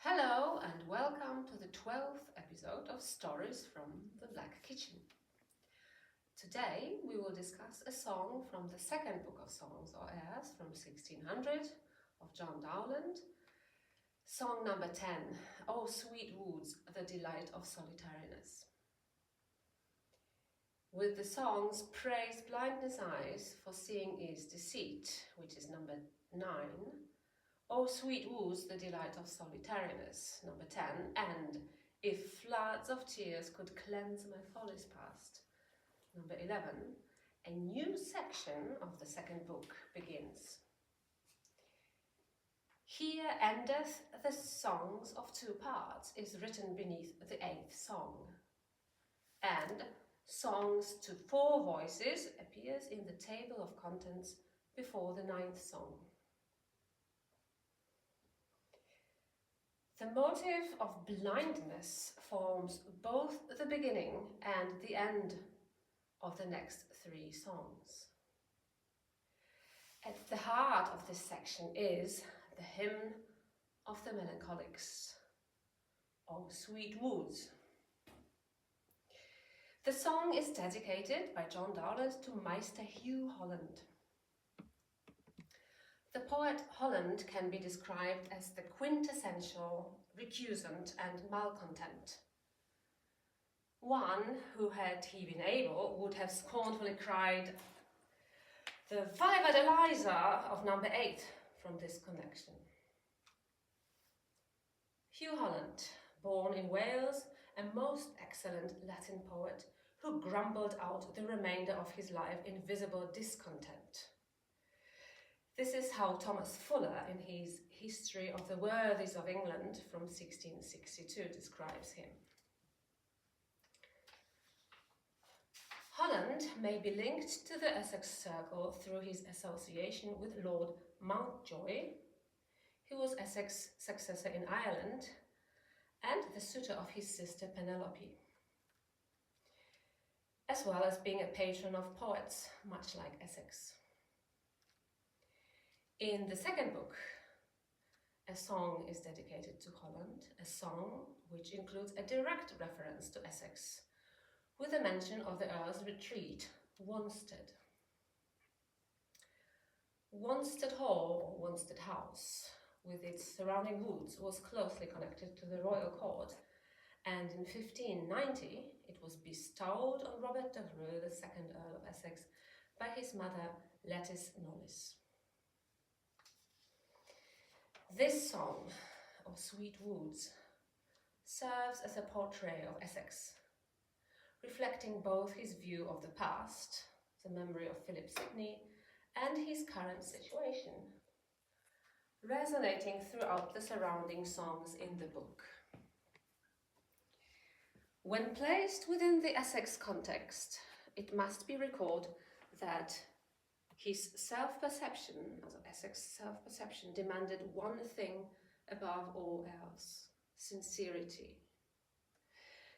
Hello and welcome to the 12th episode of Stories from the Black Kitchen. Today we will discuss a song from the second book of songs or airs from 1600 of John Dowland. Song number 10, O Sweet Woods, the Delight of Solitarinesse. With the songs Praise Blindness Eyes, for seeing is deceit, which is number 9, O Sweet Woods, the Delight of Solitarinesse, number 10, and If Floods of Tears Could Cleanse My Follies Past, number 11, a new section of the second book begins. Here endeth the songs of two parts is written beneath the 8th song, and songs to 4 voices appears in the table of contents before the 9th song. The motive of blindness forms both the beginning and the end of the next 3 songs. At the heart of this section is the hymn of the melancholics, O Sweet Woods. The song is dedicated by John Dowland to Meister Hugh Holland. The poet Holland can be described as the quintessential recusant and malcontent. One who, had he been able, would have scornfully cried, "The Vivat Eliza" of number 8 from this connection. Hugh Holland, born in Wales, a most excellent Latin poet who grumbled out the remainder of his life in visible discontent. This is how Thomas Fuller, in his History of the Worthies of England from 1662, describes him. Holland may be linked to the Essex circle through his association with Lord Mountjoy, who was Essex's successor in Ireland and the suitor of his sister Penelope, as well as being a patron of poets, much like Essex. In the second book, a song is dedicated to Holland, a song which includes a direct reference to Essex, with a mention of the Earl's retreat, Wanstead. Wanstead Hall, or Wanstead House, with its surrounding woods, was closely connected to the royal court, and in 1590 it was bestowed on Robert Devereux, the second Earl of Essex, by his mother Lettice Knollys. This song, O Sweet Woods, serves as a portrait of Essex, reflecting both his view of the past, the memory of Philip Sidney, and his current situation, resonating throughout the surrounding songs in the book. When placed within the Essex context, it must be recalled that his self-perception, also Essex's self-perception, demanded one thing above all else: sincerity.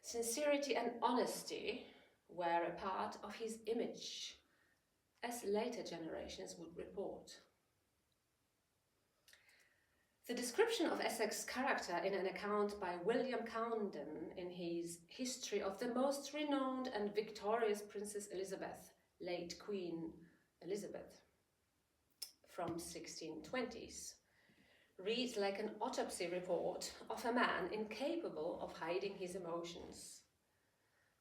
Sincerity and honesty were a part of his image, as later generations would report. The description of Essex's character in an account by William Cowden in his History of the Most Renowned and Victorious Princess Elizabeth, late Queen Elizabeth, from 1620s, reads like an autopsy report of a man incapable of hiding his emotions.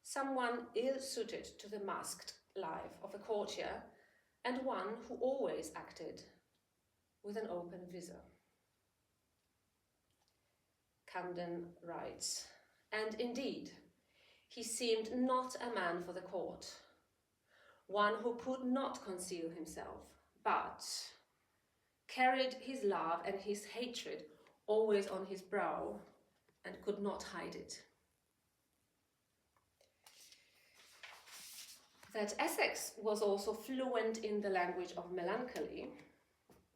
Someone ill-suited to the masked life of a courtier, and one who always acted with an open visor. Camden writes, and indeed, he seemed not a man for the court, one who could not conceal himself, but carried his love and his hatred always on his brow and could not hide it. That Essex was also fluent in the language of melancholy,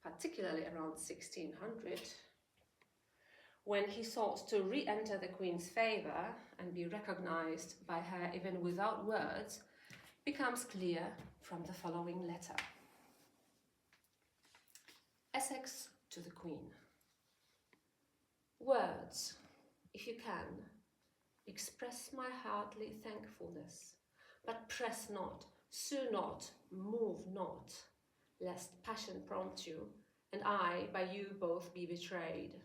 particularly around 1600, when he sought to re-enter the Queen's favour and be recognised by her even without words, becomes clear from the following letter. Essex to the Queen. Words, if you can, express my heartly thankfulness, but press not, sue not, move not, lest passion prompt you, and I by you both be betrayed.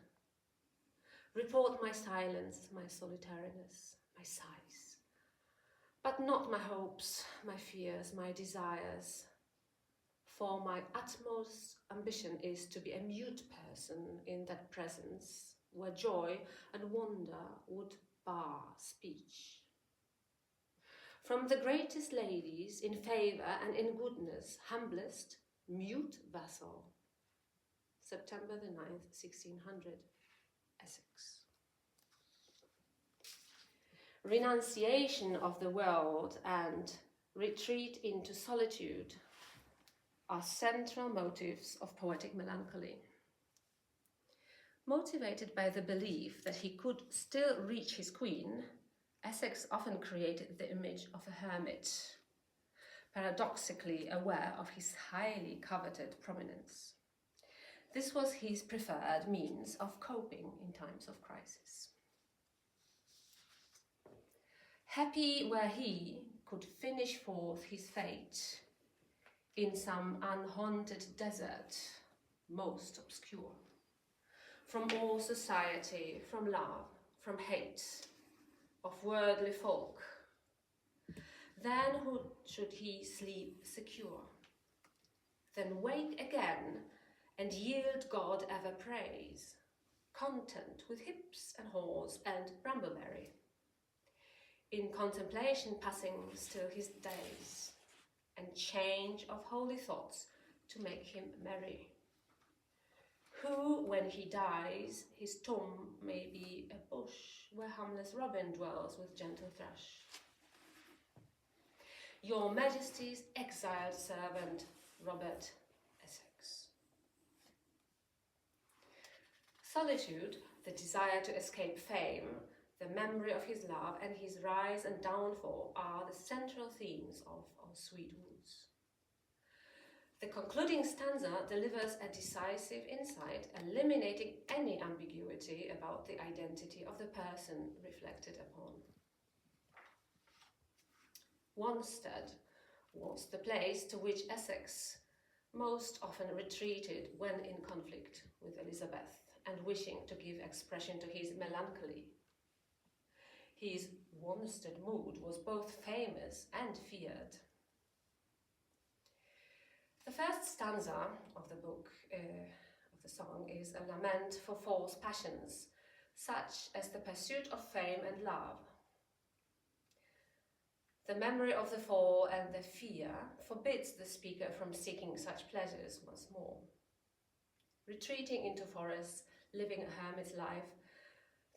Report my silence, my solitarinesse, my sighs, but not my hopes, my fears, my desires, for my utmost ambition is to be a mute person in that presence, where joy and wonder would bar speech. From the greatest ladies in favour and in goodness, humblest, mute vassal. September the 9th, 1600, Essex. Renunciation of the world and retreat into solitude are central motives of poetic melancholy. Motivated by the belief that he could still reach his queen, Essex often created the image of a hermit, paradoxically aware of his highly coveted prominence. This was his preferred means of coping in times of crisis. Happy where he could finish forth his fate in some unhaunted desert, most obscure, from all society, from love, from hate, of worldly folk. Then should he sleep secure, then wake again and yield God ever praise, content with hips and haws and brambleberry, in contemplation passing still his days, and change of holy thoughts to make him merry. Who, when he dies, his tomb may be a bush where harmless robin dwells with gentle thrush. Your Majesty's exiled servant, Robert Essex. Solitude, the desire to escape fame, the memory of his love, and his rise and downfall are the central themes of Sweet Woods. The concluding stanza delivers a decisive insight, eliminating any ambiguity about the identity of the person reflected upon. Wanstead was the place to which Essex most often retreated when in conflict with Elizabeth and wishing to give expression to his melancholy. His Wanstead Mood was both famous and feared. The first stanza of the book, of the song, is a lament for false passions, such as the pursuit of fame and love. The memory of the fall and the fear forbids the speaker from seeking such pleasures once more. Retreating into forests, living a hermit's life,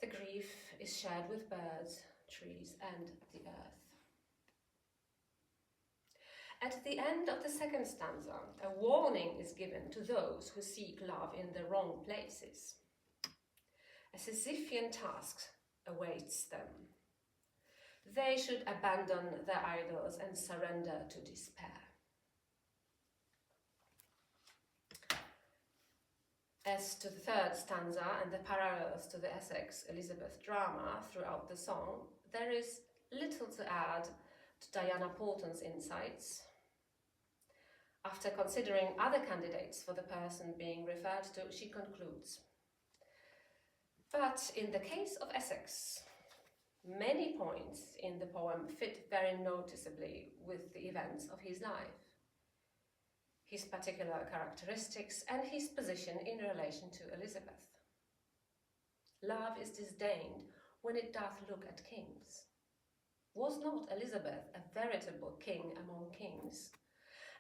the grief is shared with birds, trees, and the earth. At the end of the second stanza, a warning is given to those who seek love in the wrong places. A Sisyphean task awaits them. They should abandon their idols and surrender to despair. As to the third stanza and the parallels to the Essex-Elizabeth drama throughout the song, there is little to add to Diana Porton's insights. After considering other candidates for the person being referred to, she concludes, but in the case of Essex, many points in the poem fit very noticeably with the events of his life, his particular characteristics and his position in relation to Elizabeth. Love is disdained when it doth look at kings. Was not Elizabeth a veritable king among kings?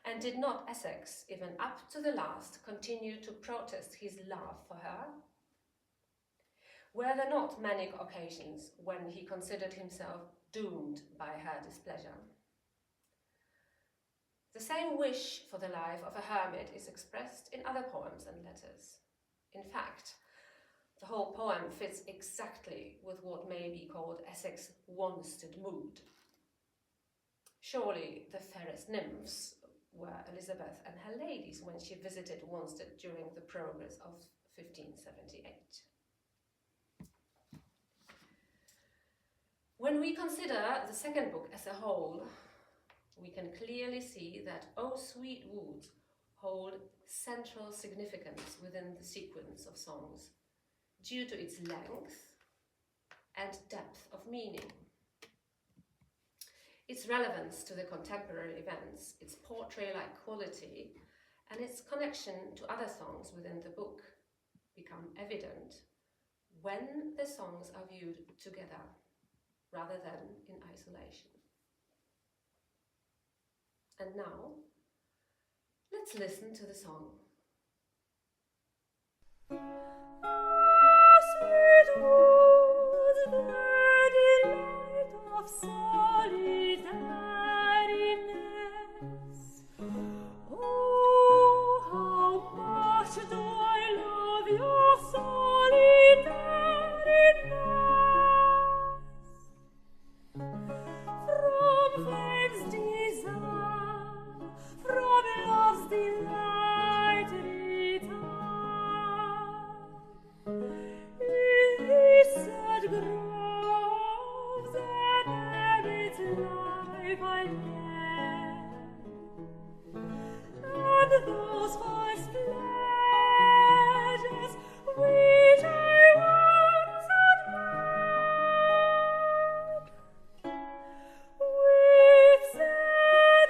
And did not Essex, even up to the last, continue to protest his love for her? Were there not many occasions when he considered himself doomed by her displeasure? The same wish for the life of a hermit is expressed in other poems and letters. In fact, the whole poem fits exactly with what may be called Essex' Wanstead Mood. Surely the fairest nymphs were Elizabeth and her ladies when she visited Wanstead during the progress of 1578. When we consider the second book as a whole, we can clearly see that O Sweet Woods hold central significance within the sequence of songs due to its length and depth of meaning. Its relevance to the contemporary events, its portrait-like quality, and its connection to other songs within the book become evident when the songs are viewed together rather than in isolation. And now, let's listen to the song. Sweet woods, the delight of solitarinesse. Oh, how much do I love your solitarinesse. From flame's desire, from love's delight return. In sad groves and habits life I led, and those false pleasures which I once admired, with sad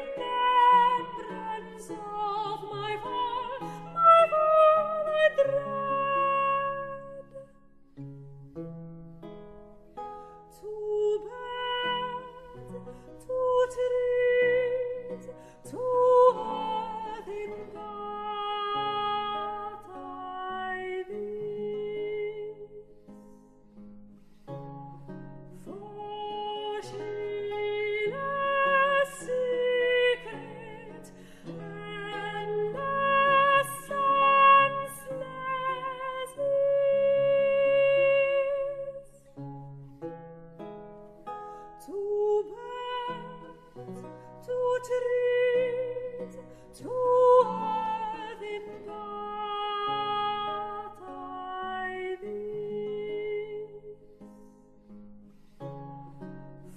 remembrance of my fall I dread. To bed, to trees, to earth in God I thee. For Sheila's secret and the senseless is. To birds, to trees, to earth in God I thee.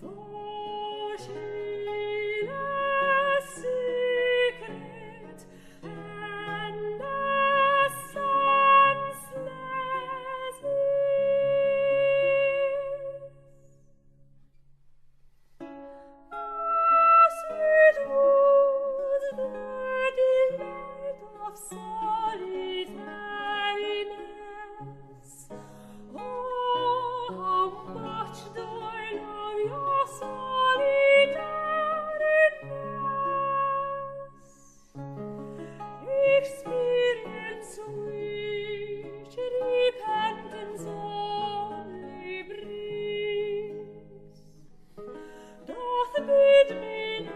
For Sheila's secret and the senseless is. Sweet woods, the delight of solitarinesse. Oh, how much do I love your solitarinesse. Experience which repentance only brings, doth bid me now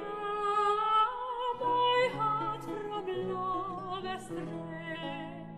my heart from love estrange.